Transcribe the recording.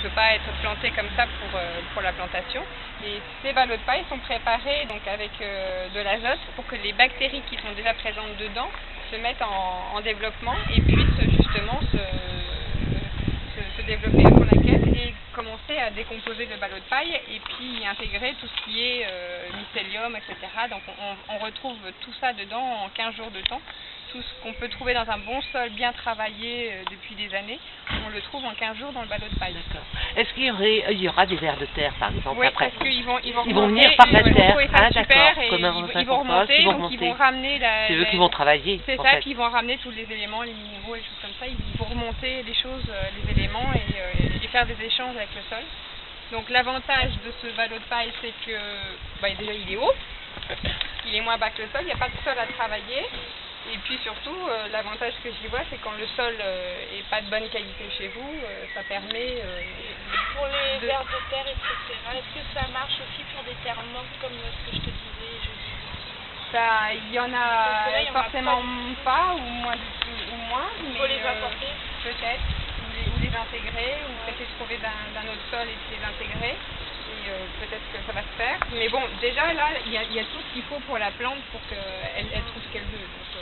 peut pas être planté comme ça pour la plantation. Et ces ballots de paille sont préparés donc avec de l'azote pour que les bactéries qui sont déjà présentes dedans se mettent en développement et puissent justement se développer à fond la caisse et commencer à décomposer le ballot de paille et puis y intégrer tout ce qui est mycélium, etc. Donc on retrouve tout ça dedans en 15 jours de temps. Tout ce qu'on peut trouver dans un bon sol bien travaillé depuis des années, on le trouve en 15 jours dans le ballot de paille. D'accord. Est-ce qu'il y aura des vers de terre, par exemple, oui, après? Parce qu'ils vont venir par la terre. Ah, d'accord. Ils vont remonter, donc ils vont ramener c'est eux qui vont travailler. C'est ça, puis ils vont ramener tous les éléments, les minéraux et des choses comme ça. Ils vont remonter les choses, les éléments et faire des échanges avec le sol. Donc l'avantage de ce ballot de paille, c'est que déjà il est haut, il est moins bas que le sol, il n'y a pas de sol à travailler. Et puis surtout, l'avantage que j'y vois, c'est quand le sol est pas de bonne qualité chez vous, ça permet... pour les vers de terre, etc., est-ce que ça marche aussi pour des terres mortes comme ce que je te disais jeudi? Il y en a forcément pas, ou moins, il faut les apporter peut-être, ou les intégrer, ou peut-être les trouver d'un autre sol et puis les intégrer. Et peut-être que ça va se faire. Mais bon, déjà là, il y a tout ce qu'il faut pour la plante pour qu'elle trouve ce qu'elle veut. Donc,